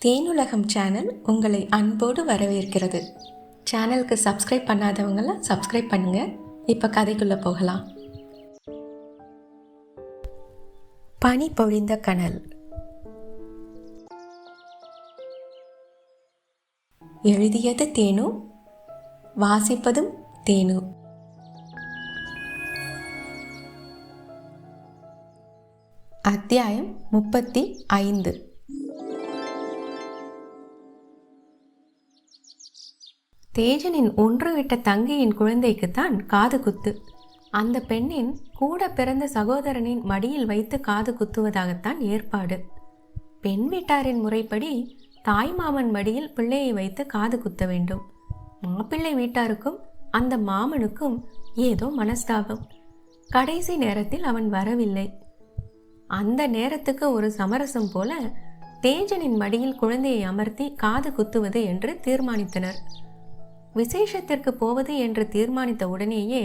Thenulagam channel உங்களை அன்போடு வரவேற்கிறது. சேனலுக்கு சப்ஸ்கிரைப் பண்ணாதவங்களாம் சப்ஸ்கிரைப் பண்ணுங்க. இப்போ கதைக்குள்ள போகலாம். பனி பொழிந்த கனல். எழுதியது தேனு, வாசிப்பதும் தேனு. அத்தியாயம் 35. தேஜனின் ஒன்றுவிட்ட தங்கையின் குழந்தைக்குத்தான் காது குத்து. அந்த பெண்ணின் கூட பிறந்த சகோதரனின் மடியில் வைத்து காது குத்துவதாகத்தான் ஏற்பாடு. பெண் வீட்டாரின் முறைப்படி தாய்மாமன் மடியில் பிள்ளையை வைத்து காது குத்த வேண்டும். மாப்பிள்ளை வீட்டாருக்கும் அந்த மாமனுக்கும் ஏதோ மனஸ்தாபம். கடைசி நேரத்தில் அவன் வரவில்லை. அந்த நேரத்துக்கு ஒரு சமரசம் போல தேஜனின் மடியில் குழந்தையை அமர்த்தி காது குத்துவது என்று தீர்மானித்தனர். விசேஷத்திற்கு போவது என்று தீர்மானித்த உடனேயே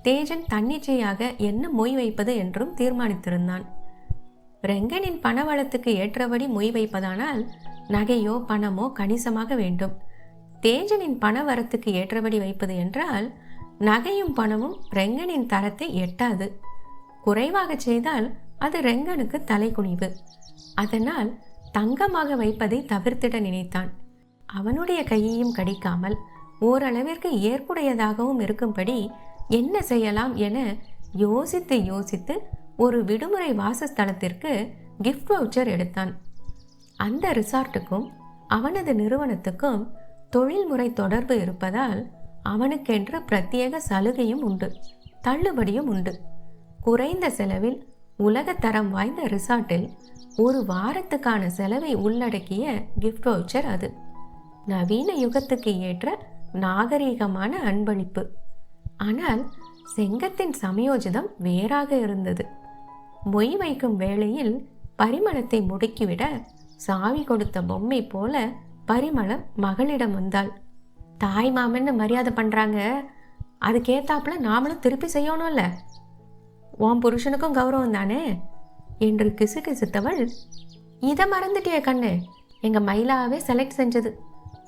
தேஜன் தன்னிச்சையாக என்ன மொய் வைப்பது என்றும் தீர்மானித்திருந்தான். ரெங்கனின் பணவளத்துக்கு ஏற்றபடி மொய் வைப்பதானால் நகையோ பணமோ கணிசமாக வேண்டும். தேஜனின் பண வரத்துக்கு ஏற்றபடி வைப்பது என்றால் நகையும் பணமும் ரெங்கனின் தரத்தை எட்டாது. குறைவாக செய்தால் அது ரெங்கனுக்கு தலைகுனிவு. அதனால் தங்கமாக வைப்பதை தவிர்த்திட நினைத்தான். அவனுடைய கையையும் கடிக்காமல் ஓரளவிற்கு ஏற்புடையதாகவும் இருக்கும்படி என்ன செய்யலாம் என யோசித்து யோசித்து ஒரு விடுமுறை வாசஸ்தலத்திற்கு கிஃப்ட் வவுச்சர் எடுத்தான். அந்த ரிசார்ட்டுக்கும் அவனது நிறுவனத்துக்கும் தொழில்முறை தொடர்பு இருப்பதால் அவனுக்கென்று பிரத்யேக சலுகையும் உண்டு, தள்ளுபடியும் உண்டு. குறைந்த செலவில் உலகத்தரம் வாய்ந்த ரிசார்ட்டில் ஒரு வாரத்துக்கான செலவை உள்ளடக்கிய கிஃப்ட் வவுச்சர் அது. நவீன யுகத்துக்கு ஏற்ற நாகரீகமான அன்பளிப்பு. ஆனால் செங்கத்தின் சமயோஜிதம் வேறாக இருந்தது. மொய் வைக்கும் வேளையில் பரிமளத்தை முடுக்கிவிட சாவி கொடுத்த பொம்மை போல பரிமளம் மகளிடம் வந்தாள். தாய் மாமன்னு மரியாதை பண்றாங்க, அதுக்கேத்தாப்புல நாமளும் திருப்பி செய்யணும்ல, உன் புருஷனுக்கும் கௌரவம் தானே என்று கிசுகிசுத்தவள், இதை மறந்துட்டிய கண்ணு, எங்க மயிலாவே செலக்ட் செஞ்சது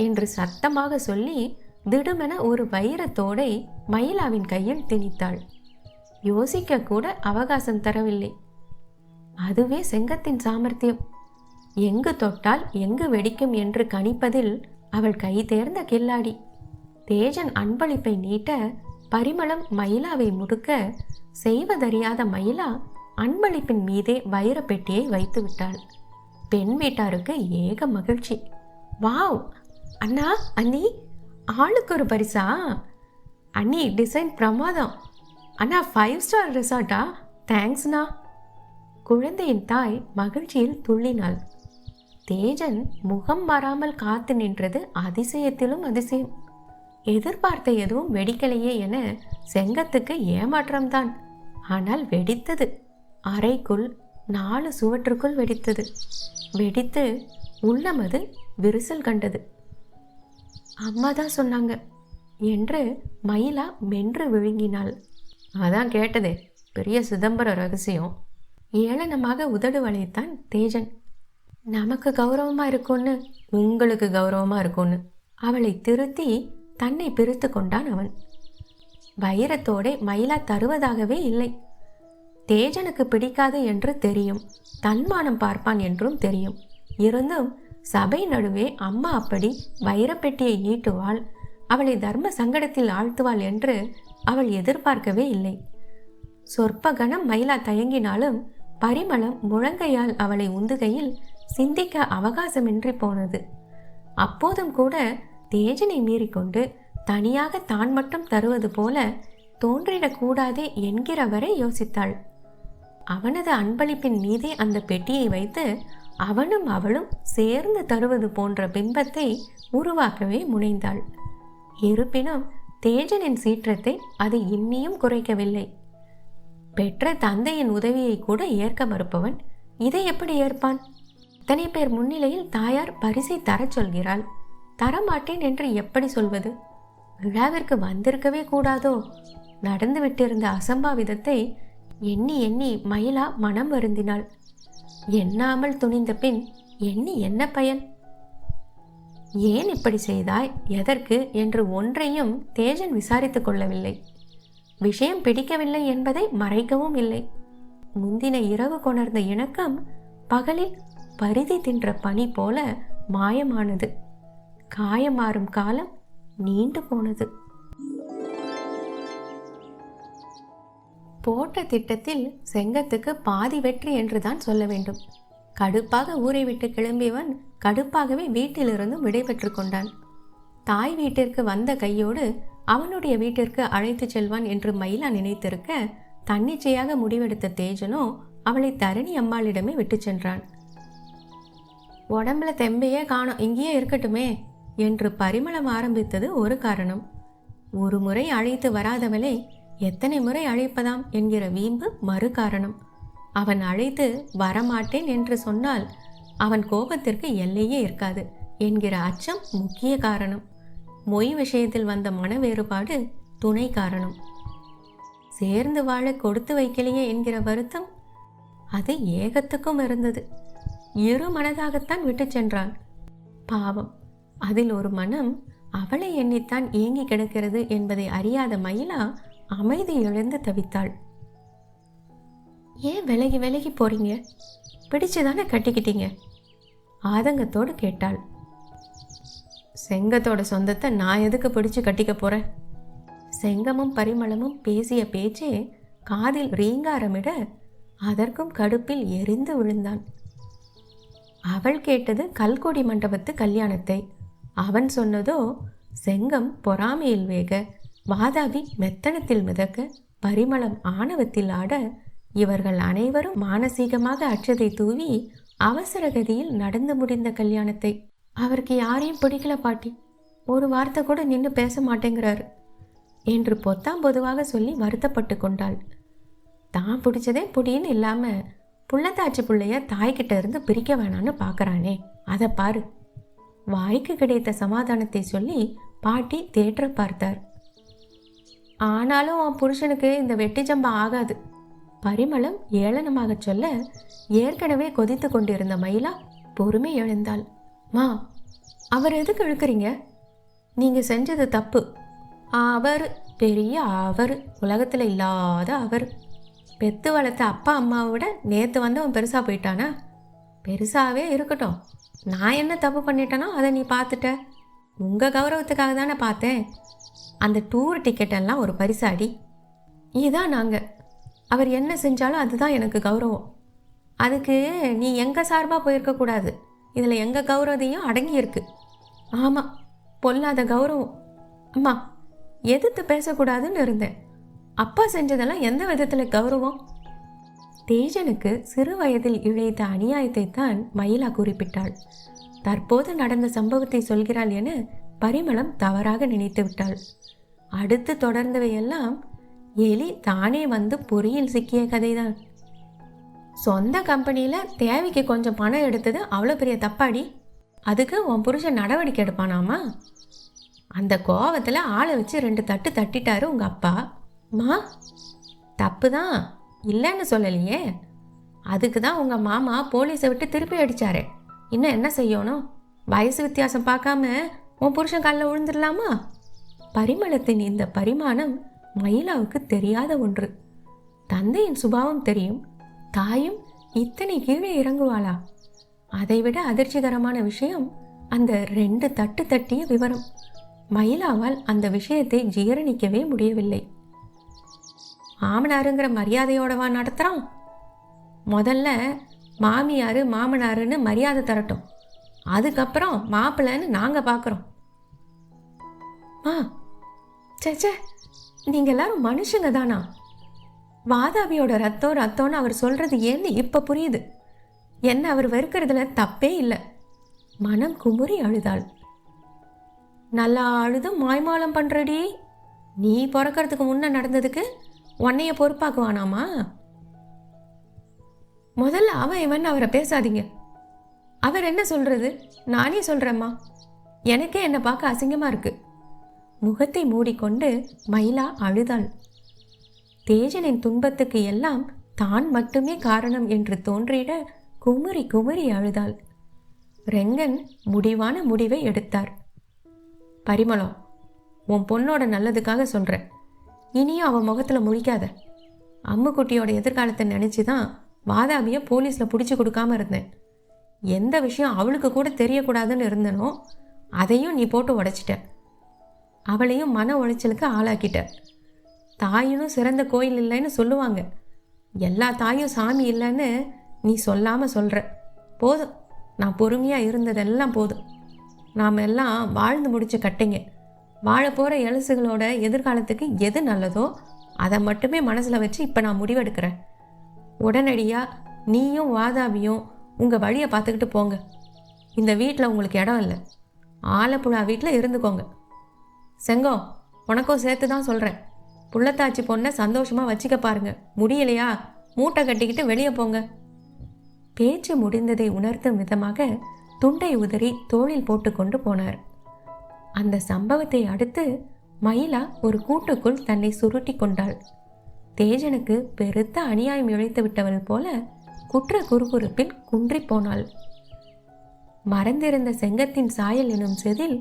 என்று சத்தமாக சொல்லி திடுமென ஒரு வைரத்தோடை மயிலாவின் கையில் திணித்தாள். யோசிக்க கூட அவகாசம் தரவில்லை. அதுவே செங்கத்தின் சாமர்த்தியம். எங்கு தொட்டால் எங்கு வெடிக்கும் என்று கணிப்பதில் அவள் கை தேர்ந்த கில்லாடி. தேஜன் அன்பளிப்பை நீட்ட பரிமளம் மயிலாவை முடுக்க செய்வதறியாத மயிலா அன்பளிப்பின் மீதே வைரப்பெட்டியை வைத்து விட்டாள். பெண் வீட்டாருக்கு ஏக மகிழ்ச்சி. வாவ் அண்ணா, அண்ணி, ஆளுக்கு ஒரு பரிசா? அண்ணி, டிசைன் பிரமாதம். அண்ணா, 5 ஸ்டார் ரிசார்ட்டா? தேங்க்ஸ்ண்ணா. குழந்தையின் தாய் மகிழ்ச்சியில் துள்ளினாள். தேஜன் முகம் மாறாமல் காத்து நின்றது அதிசயத்திலும் அதிசயம். எதிர்பார்த்த எதுவும் வெடிக்கலையே என செங்கத்துக்கு ஏமாற்றம்தான். ஆனால் வெடித்தது. அறைக்குள் 4 சுவற்றுக்குள் வெடித்தது. வெடித்து உள்ளமது விரிசல் கண்டது. அம்மா தான் சொன்னாங்க என்று மயிலா மென்று விழுங்கினாள். அதான் கேட்டதே, பெரிய சிதம்பர ரகசியம். ஏளனமாக உதடு வளைத்தான் தேஜன். நமக்கு கௌரவமா இருக்கும்னு உங்களுக்கு கௌரவமா இருக்கும்னு அவளை திருத்தி தன்னை பிரித்து கொண்டான் அவன். வைரத்தோடே மயிலா தருவதாகவே இல்லை. தேஜனுக்கு பிடிக்காது என்று தெரியும், தன்மானம் பார்ப்பான் என்றும் தெரியும். இருந்தும் சபை நடுவே அம்மா அப்படி வைரப்பெட்டியை நீட்டுவாள், அவளை தர்ம சங்கடத்தில் ஆழ்த்துவாள் என்று அவள் எதிர்பார்க்கவே இல்லை. சொற்ப கணம் மயிலா தயங்கினாலும் பரிமளம் முழங்கையால் அவளை உந்துகையில் சிந்திக்க அவகாசமின்றி போனது. அப்போதும் கூட தேஜனை மீறிக்கொண்டு தனியாக தான் மட்டும் தருவது போல தோன்றிடக்கூடாதே என்கிறவரை யோசித்தாள். அவனது அன்பளிப்பின் மீதே அந்த பெட்டியை வைத்து அவனும் அவளும் சேர்ந்து தருவது போன்ற பிம்பத்தை உருவாக்கவே முனைந்தாள். இருப்பினும் தேஜனின் சீற்றத்தை அது இன்னியும் குறைக்கவில்லை. பெற்ற தந்தையின் உதவியை கூட ஏற்க மறுப்பவன் இதை எப்படி ஏற்பான்? இத்தனை பேர் முன்னிலையில் தாயார் பரிசை தரச் சொல்கிறாள். தரமாட்டேன் என்று எப்படி சொல்வது? விழாவிற்கு வந்திருக்கவே கூடாதோ நடந்து விட்டிருந்த அசம்பாவிதத்தை எண்ணி எண்ணி மயிலா மனம் வருந்தினாள். எண்ணாமல் துணிந்த பின் எண்ணி என்ன பயன்? ஏன் இப்படி செய்தாய், எதற்கு என்று ஒன்றையும் தேஜன் விசாரித்து கொள்ளவில்லை. விஷயம் பிடிக்கவில்லை என்பதை மறைக்கவும் இல்லை. முந்தின இரவு கொணர்ந்த இணக்கம் பகலில் பரிதி தின்ற பனி போல மாயமானது. காயமாறும் காலம் நீண்டு போனது. போட்ட திட்டத்தில் செங்கத்துக்கு பாதி வெற்றி என்றுதான் சொல்ல வேண்டும். கடுப்பாக ஊரை விட்டு கிளம்பியவன் கடுப்பாகவே வீட்டிலிருந்து விடைபெற்று கொண்டான். தாய் வீட்டிற்கு வந்த கையோடு அவனுடைய வீட்டிற்கு அழைத்து செல்வான் என்று மயிலா நினைத்திருக்க, தன்னிச்சையாக முடிவெடுத்த தேஜனோ அவளை தரணி அம்மாளிடமே விட்டு சென்றான். உடம்புல தெம்பையே காணோம், இங்கேயே இருக்கட்டுமே என்று பரிமளம் ஆரம்பித்தது ஒரு காரணம். ஒரு முறை அழைத்து வராதவளை எத்தனை முறை அழைப்பதாம் என்கிற வீம்பு மறு காரணம். அவன் அழைத்து வரமாட்டேன் என்று சொன்னால் அவன் கோபத்திற்கு எல்லையே இருக்காது என்கிற அச்சம் முக்கிய காரணம். மொய் விஷயத்தில் வந்த மன வேறுபாடு துணை காரணம். சேர்ந்து வாழ கொடுத்து வைக்கலையே என்கிற வருத்தம் அது ஏகத்துக்கும் இருந்தது. இரு மனதாகத்தான் விட்டு சென்றான். பாவம், அதில் ஒரு மனம் அவளை எண்ணித்தான் ஏங்கி கிடக்கிறது என்பதை அறியாத மயிலா அமைதி இழந்து தவித்தாள். ஏன் விலகி விலகி போறீங்க? பிடிச்சுதானே கட்டிக்கிட்டீங்க? ஆதங்கத்தோடு கேட்டாள். செங்கத்தோட சொந்தத்தை நான் எதுக்கு பிடிச்சு கட்டிக்க போறேன்? செங்கமும் பரிமளமும் பேசிய பேச்சே காதில் ரீங்காரமிட அதற்கும் கடுப்பில் எரிந்து விழுந்தான். அவள் கேட்டது கல்கொடி மண்டபத்து கல்யாணத்தை. அவன் சொன்னதோ செங்கம் பொறாமையில் வேக, வாதாபி மெத்தனத்தில் மிதக்க, பரிமளம் ஆணவத்தில் ஆட, இவர்கள் அனைவரும் மானசீகமாக அச்சதை தூவி அவசரகதியில் நடந்து முடிந்த கல்யாணத்தை. அவருக்கு யாரையும் பிடிக்கல பாட்டி, ஒரு வார்த்தை கூட நின்று பேச மாட்டேங்கிறாரு என்று பொத்தாம் பொதுவாக சொல்லி வருத்தப்பட்டு கொண்டாள். தான் பிடிச்சதே புடின்னு இல்லாம புள்ளத்தாச்சி பிள்ளைய தாய்கிட்ட இருந்து பிரிக்க வேணான்னு பார்க்கறானே, அதை பாரு. வாய்க்கு கிடைத்த சமாதானத்தை சொல்லி பாட்டி தேற்ற பார்த்தார். ஆனாலும் அவன் புருஷனுக்கு இந்த வெட்டி ஜம்பா ஆகாது. பரிமளம் ஏளனமாக சொல்ல ஏற்கனவே கொதித்து கொண்டிருந்த மயிலா பொறுமை எழுந்தாள். மா, அவர் எதுக்கு இழுக்கிறீங்க? நீங்க செஞ்சது தப்பு. அவர் பெரிய அவர், உலகத்தில் இல்லாத அவர். பெத்து வளர்த்த அப்பா அம்மாவை விட நேற்று வந்தவன் பெருசாக போயிட்டானா? பெருசாகவே இருக்கட்டும். நான் என்ன தப்பு பண்ணிட்டேனோ அதை நீ பார்த்துட்ட. உங்கள் கௌரவத்துக்காக தானே பார்த்தேன். அந்த டூர் டிக்கெட்டெல்லாம் ஒரு பரிசாடி. இதுதான் நாங்கள். அவர் என்ன செஞ்சாலும் அதுதான் எனக்கு கௌரவம். அதுக்கு நீ எங்கள் சார்பாக போயிருக்கக்கூடாது. இதில் எங்கள் கௌரவத்தையும் அடங்கியிருக்கு. ஆமாம், பொல்லாத கௌரவம். அம்மா, எதிர்த்து பேசக்கூடாதுன்னு இருந்தேன். அப்பா செஞ்சதெல்லாம் எந்த விதத்தில் கௌரவம்? தேஜனுக்கு சிறு வயதில் இழைத்த அநியாயத்தை தான் மயிலா குறிப்பிட்டாள். தற்போது நடந்த சம்பவத்தை சொல்கிறாள் என பரிமளம் தவறாக நினைத்து விட்டாள். அடுத்து தொடர்ந்தவையெல்லாம் எலி தானே வந்து பொறியில் சிக்கிய கதைதான். சொந்த கம்பெனியில் தேவைக்கு கொஞ்சம் பணம் எடுத்தது அவ்வளோ பெரிய தப்பாடி. அதுக்கு உன் புருஷன் நடவடிக்கை எடுப்பானாமா? அந்த கோவத்தில் ஆளை வச்சு 2 தட்டு தட்டிட்டாரு உங்கள் அப்பா. மா, தப்பு தான், இல்லைன்னு சொல்லலையே. அதுக்கு தான் உங்கள் மாமா போலீஸை விட்டு திருப்பி அடித்தாரே. இன்னும் என்ன செய்யணும்? வயசு வித்தியாசம் பார்க்காம உன் புருஷன் காலில் விழுந்துடலாமா? பரிமளத்தின் இந்த பரிமாணம் மயிலாவுக்கு தெரியாத ஒன்று. தந்தையின் சுபாவம் தெரியும், தாயும் இத்தனை கீழே இறங்குவாளா? அதைவிட அதிர்ச்சிகரமான விஷயம் அந்த 2 தட்டு தட்டிய விவரம். மயிலாவால் அந்த விஷயத்தை ஜீரணிக்கவே முடியவில்லை. மாமனாருங்கிற மரியாதையோடவா நடத்துகிறான்? முதல்ல மாமியார் மாமனாருன்னு மரியாதை தரட்டும், அதுக்கப்புறம் மாப்பிள்ளைன்னு நாங்கள் பார்க்குறோம். சேச்சே, நீங்கள் எல்லாரும் மனுஷங்க தானா? வாதாபியோட ரத்தம்னு அவர் சொல்கிறது ஏன்னு இப்போ புரியுது. என்ன அவர் வெறுக்கிறதுல தப்பே இல்லை. மனம் குமுறி அழுதாள். நல்லா அழுதும் மாய்மாலம் பண்ணுறடி. நீ பிறக்கிறதுக்கு முன்னே நடந்ததுக்கு உன்னைய பொறுப்பாக்குவானாமா? முதல்ல அவன் இவன் அவரை பேசாதீங்க. அவர் என்ன சொல்கிறது? நானே சொல்கிறேம்மா. எனக்கே என்னை பார்க்க அசிங்கமாக இருக்கு. முகத்தை மூடிக்கொண்டு மயிலா அழுதாள். தேஜனின் துன்பத்துக்கு எல்லாம் தான் மட்டுமே காரணம் என்று தோன்றிட குமுறி குமுறி அழுதாள். ரெங்கன் முடிவான முடிவை எடுத்தார். பரிமளம், உன் பொண்ணோட நல்லதுக்காக சொல்கிறேன். இனியும் அவன் முகத்தில் முழிக்காத. அம்முக்குட்டியோட எதிர்காலத்தை நினச்சி தான் வாதாபியை போலீஸில் பிடிச்சி கொடுக்காம இருந்தேன். எந்த விஷயம் அவளுக்கு கூட தெரியக்கூடாதுன்னு இருந்தனோ அதையும் நீ போட்டு உடைச்சிட்ட. அவளையும் மன உளைச்சலுக்கு ஆளாக்கிட்ட. தாயினும் சிறந்த கோயில் இல்லைன்னு சொல்லுவாங்க. எல்லா தாயும் சாமி இல்லைன்னு நீ சொல்லாமல் சொல்கிற. போதும், நான் பொறுமையாக இருந்ததெல்லாம் போதும். நாம் எல்லாம் வாழ்ந்து முடிச்ச கட்டைங்க. வாழ போகிற இலசுகளோட எதிர்காலத்துக்கு எது நல்லதோ அதை மட்டுமே மனசில் வச்சு இப்போ நான் முடிவெடுக்கிறேன். உடனடியாக நீயும் வாதாபியும் உங்கள் வழியை பார்த்துக்கிட்டு போங்க. இந்த வீட்டில் உங்களுக்கு இடம் இல்லை. ஆலப்புழா வீட்டில் இருந்துக்கோங்க. செங்கம், உனக்கும் சேர்த்து தான் சொல்கிறேன். புள்ளத்தாச்சி பொண்ணை சந்தோஷமாக வச்சுக்க பாருங்க. முடியலையா மூட்டை கட்டிக்கிட்டு வெளியே போங்க. பேச்சு முடிந்ததை உணர்த்தும் விதமாக துண்டை உதறி தோளில் போட்டு கொண்டு போனார். அந்த சம்பவத்தை அடுத்து மயிலா ஒரு கூட்டுக்குள் தன்னை சுருட்டி கொண்டாள். தேஜனுக்கு பெருத்த அநியாயம் இழைத்து விட்டவள் போல குற்ற குறுகுறுப்பில் குன்றி போனாள். மறந்திருந்த செங்கத்தின் சாயல் எனும் செதில்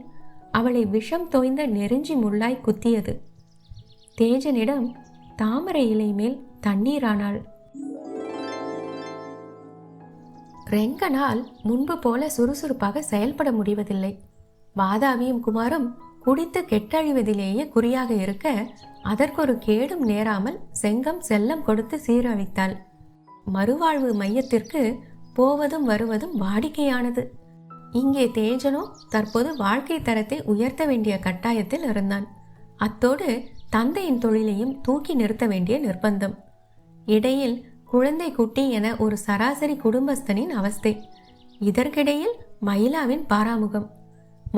அவளை விஷம் தோய்ந்த நெருஞ்சி முள்ளாய் குத்தியது. தேஜனிடம் தாமரை இலை மேல் தண்ணீரானாள். ரெங்கனால் முன்பு போல சுறுசுறுப்பாக செயல்பட முடிவதில்லை. வாதாபியும் குமாரும் குடித்து கெட்டழிவதிலேயே குறியாக இருக்க அதற்கொரு கேடும் நேராமல் செங்கம் செல்லம் கொடுத்து சீரழித்தாள். மறுவாழ்வு மையத்திற்கு போவதும் வருவதும் வாடிக்கையானது. இங்கே தேஜனோ தற்போது வாழ்க்கை தரத்தை உயர்த்த வேண்டிய கட்டாயத்தில் இருந்தான். அத்தோடு தந்தையின் தொழிலையும் தூக்கி நிறுத்த வேண்டிய நிர்பந்தம். இடையில் குழந்தை குட்டி என ஒரு சராசரி குடும்பஸ்தனின் அவஸ்தை. இதற்கிடையில் மயிலாவின் பாராமுகம்.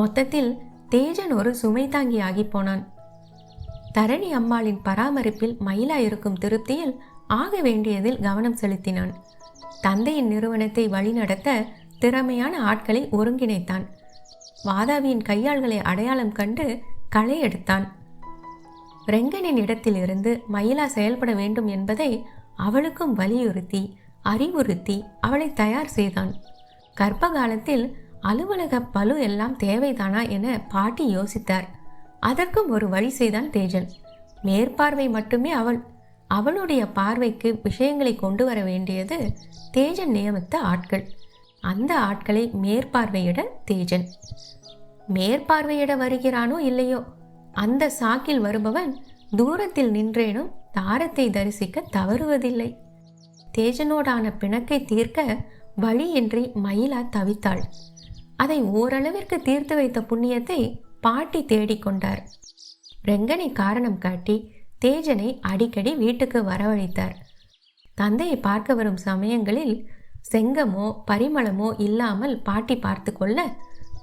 மொத்தத்தில் தேஜன் ஒரு சுமை தாங்கி ஆகி போனான். தரணி அம்மாளின் பராமரிப்பில் மயிலா இருக்கும் திருப்தியில் ஆக வேண்டியதில் கவனம் செலுத்தினான். தந்தையின் நிறுவனத்தை வழிநடத்த திறமையான ஆட்களை ஒருங்கிணைத்தான். வாதாபியின் கையாள்களை அடையாளம் கண்டு களை எடுத்தான். ரெங்கனின் இடத்திலிருந்து மயிலா செயல்பட வேண்டும் என்பதை அவளுக்கும் வலியுறுத்தி அறிவுறுத்தி அவளை தயார் செய்தான். கர்ப்ப காலத்தில் அலுவலக பளு எல்லாம் தேவைதானா என பாட்டி யோசித்தார். அதற்கும் ஒரு வழி செய்தான் தேஜன். மேற்பார்வை மட்டுமே அவளுடைய பார்வைக்கு விஷயங்களை கொண்டு வர வேண்டியது தேஜன் நியமித்த ஆட்கள். அந்த ஆட்களை மேற்பார்வையிட தேஜன். மேற்பார்வையிட வருகிறானோ இல்லையோ, அந்த சாக்கில் வருபவன் தூரத்தில் நின்றேனும் தாரத்தை தரிசிக்க தவறுவதில்லை. தேஜனோடான பிணக்கை தீர்க்க வழியின்றி மயிலா தவித்தாள். அதை ஓரளவிற்கு தீர்த்து வைத்த புண்ணியத்தை பாட்டி தேடிக்கொண்டார். ரெங்கனை காரணம் காட்டி தேஜனை அடிக்கடி வீட்டுக்கு வரவழைத்தார். தந்தையை பார்க்க வரும் சமயங்களில் செங்கமோ பரிமளமோ இல்லாமல் பாட்டி பார்த்து கொள்ள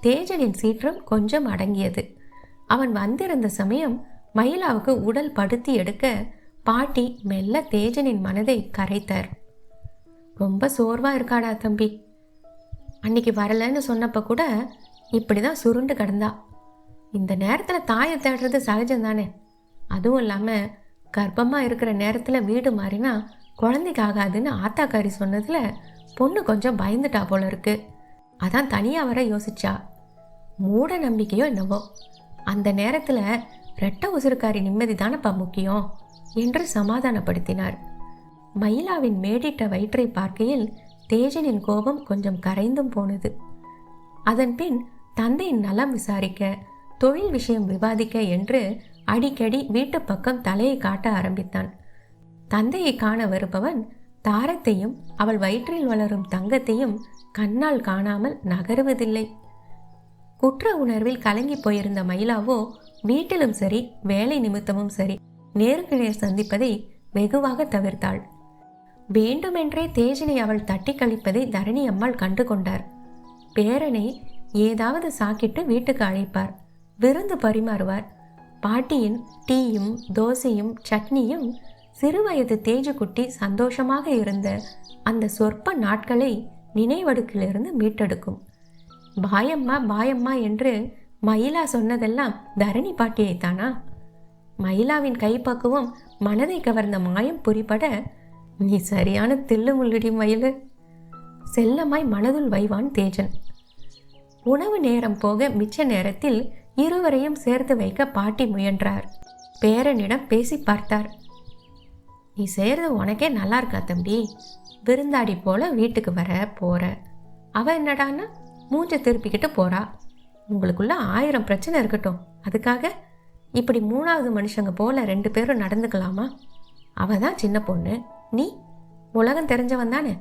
தேஜனின் சீற்றம் கொஞ்சம் அடங்கியது. அவன் வந்திருந்த சமயம் மயிலாவுக்கு உடல் படுத்தி எடுக்க பாட்டி மெல்ல தேஜனின் மனதை கரைத்தார். ரொம்ப சோர்வா இருக்காடா தம்பி. அன்னைக்கு வரலன்னு சொன்னப்ப கூட இப்படிதான் சுருண்டு கிடந்தா. இந்த நேரத்தில் தாயை தேடுறது சகஜம்தானே. அதுவும் இல்லாமல் கர்ப்பமாக இருக்கிற நேரத்தில் வீடு மாறினா குழந்தைக்கு ஆகாதுன்னு ஆத்தாக்காரி சொன்னதில் பொண்ணு கொஞ்சம் பயந்துட்டா போல இருக்கு. அதான் தனியாக வர யோசிச்சா. மூட நம்பிக்கையோ என்னவோ. அந்த நேரத்தில் ரெட்டை உசுருக்காரி நிம்மதி தானப்பா முக்கியம் என்று சமாதானப்படுத்தினார். மயிலாவின் மேடிட்ட வயிற்றை பார்க்கையில் தேஜனின் கோபம் கொஞ்சம் கரைந்தும் போனது. அதன் பின் தந்தையின் நலம் விசாரிக்க தொழில் விஷயம் விவாதிக்க என்று அடிக்கடி வீட்டு பக்கம் தலையை காட்ட ஆரம்பித்தான். தந்தையை காண வருபவன் தாரத்தையும் அவள் வயிற்றில் வளரும் தங்கத்தையும் கண்ணால் காணாமல் நகருவதில்லை. குற்ற உணர்வில் கலங்கி போயிருந்த மயிலாவோ வீட்டிலும் சரி வேலை நிமித்தமும் சரி நேருக்கு நேர் சந்திப்பதை வெகுவாக தவிர்த்தாள். வேண்டுமென்றே தேஜனை அவள் தட்டி கழிப்பதை தரணி அம்மாள் கண்டு கொண்டார். பேரனை ஏதாவது சாக்கிட்டு வீட்டுக்கு அழைப்பார். விருந்து பரிமாறுவார். பாட்டியின் டீயும் தோசையும் சட்னியும் சிறுவயது தேஜுக்குட்டி சந்தோஷமாக இருந்த அந்த சொற்ப நாட்களை நினைவடுக்கிலிருந்து மீட்டெடுக்கும். பாயம்மா பாயம்மா என்று மயிலா சொன்னதெல்லாம் தரணி பாட்டியைத்தானா? மயிலாவின் கைப்பக்குவம் மனதை கவர்ந்த மாயம் புரிபட, நீ சரியான தில்லு முள்ளுடி மயிலு, செல்லமாய் மனதுள் வைவான் தேஜன். உணவு நேரம் போக மிச்ச நேரத்தில் இருவரையும் சேர்த்து வைக்க பாட்டி முயன்றார். பேரனிடம் பேசி பார்த்தார். நீ செய்கிறது உனக்கே நல்லா இருக்கா தம்பி? விருந்தாடி போல வீட்டுக்கு வர போற, அவ என்னடான்னா மூஞ்ச திருப்பிக்கிட்டு போறா. உங்களுக்குள்ள 1000 பிரச்சனை இருக்கட்டும், அதுக்காக இப்படி 3வது மனுஷங்க போல 2 பேரும் நடந்துக்கலாமா? அவ தான் சின்ன பொண்ணு, நீ உலகம் தெரிஞ்சவன் தானே.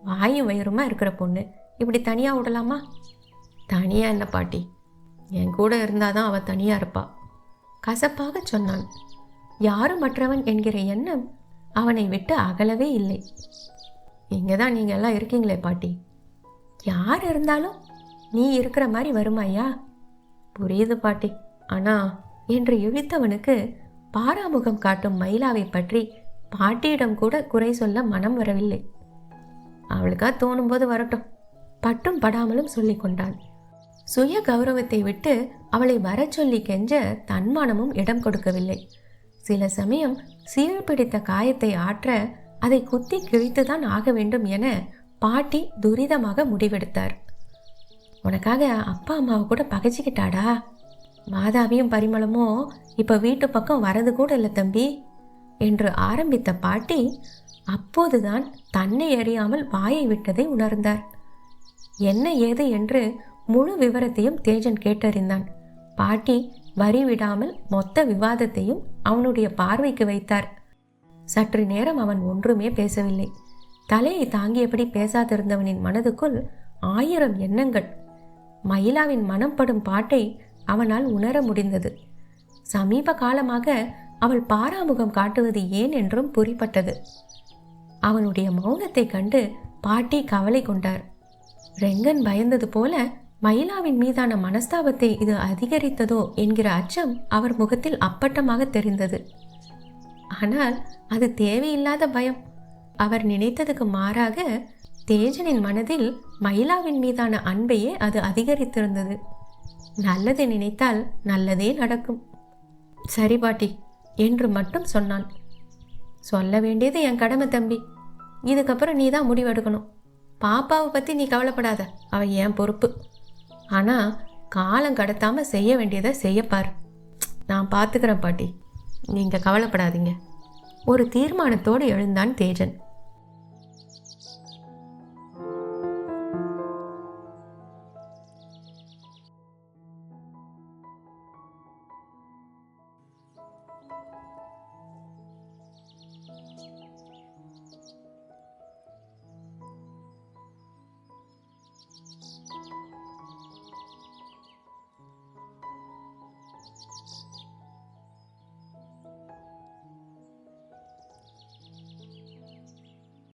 வாயும் வயிறுமா இருக்கிற பொண்ணு இப்படி தனியாக விடலாமா? தனியா என்ன பாட்டி, என் கூட இருந்தாதான் அவள் தனியாக இருப்பா, கசப்பாக சொன்னான். யாரும் மற்றவன் என்கிற எண்ணம் அவனை விட்டு அகலவே இல்லை. இங்கே தான் நீங்கள் எல்லாம் இருக்கீங்களே பாட்டி, யார் இருந்தாலும் நீ இருக்கிற மாதிரி வருமாயா? புரியுது பாட்டி, ஆனால் என்று இழுத்தவனுக்கு பாராமுகம் காட்டும் மயிலாவை பற்றி பாட்டியிடம் கூட குறை சொல்ல மனம் வரவில்லை. அவளுக்கா தோணும்போது வரட்டும், பட்டும் படாமலும் சொல்லி கொண்டான். சுய கௌரவத்தை விட்டு அவளை வர சொல்லி கெஞ்ச தன்மானமும் இடம் கொடுக்கவில்லை. சில சமயம் சீழ் பிடித்த காயத்தை ஆற்ற அதை குத்தி கிழித்துதான் ஆக வேண்டும் என பாட்டி துரிதமாக முடிவெடுத்தார். உனக்காக அப்பா அம்மாவை கூட பகைச்சிக்கிட்டாடா. மாதாவியும் பரிமளமும் இப்போ வீட்டு பக்கம் வரது கூட இல்லை தம்பி என்று ஆரம்பித்த பாட்டி அப்போதுதான் தன்னை அறியாமல் வாயை விட்டதை உணர்ந்தார். என்ன ஏது என்று முழு விவரத்தையும் தேஜன் கேட்டறிந்தான். பாட்டி வரி விடாமல் மொத்த விவாதத்தையும் அவனுடைய பார்வைக்கு வைத்தார். சற்று நேரம் அவன் ஒன்றுமே பேசவில்லை. தலையை தாங்கியபடி பேசாதிருந்தவனின் மனதுக்குள் 1000 எண்ணங்கள். மயிலாவின் மனம் படும் பாட்டை அவனால் உணர முடிந்தது. சமீப காலமாக அவள் பாராமுகம் காட்டுவது ஏன் என்றும் புரிப்பட்டது. அவனுடைய மௌனத்தை கண்டு பாட்டி கவலை கொண்டார். ரெங்கன் பயந்தது போல மயிலாவின் மீதான மனஸ்தாபத்தை இது அதிகரித்ததோ என்கிற அச்சம் அவர் முகத்தில் அப்பட்டமாக தெரிந்தது. ஆனால் அது தேவையில்லாத பயம். அவர் நினைத்ததுக்கு மாறாக தேஜனின் மனதில் மயிலாவின் மீதான அன்பையே அது அதிகரித்திருந்தது. நல்லதை நினைத்தால் நல்லதே நடக்கும். சரி பாட்டி என்று மட்டும் சொன்னான். சொல்ல வேண்டியது என் கடமை தம்பி, இதுக்கப்புறம் நீ தான் முடிவெடுக்கணும். பாப்பாவை பற்றி நீ கவலைப்படாத, அவள் என் பொறுப்பு. ஆனால் காலம் கடத்தாமல் செய்ய வேண்டியதை செய்யப்பார். நான் பார்த்துக்கிறேன் பாட்டி, நீங்கள் கவலைப்படாதீங்க. ஒரு தீர்மானத்தோடு எழுந்தான் தேஜன்.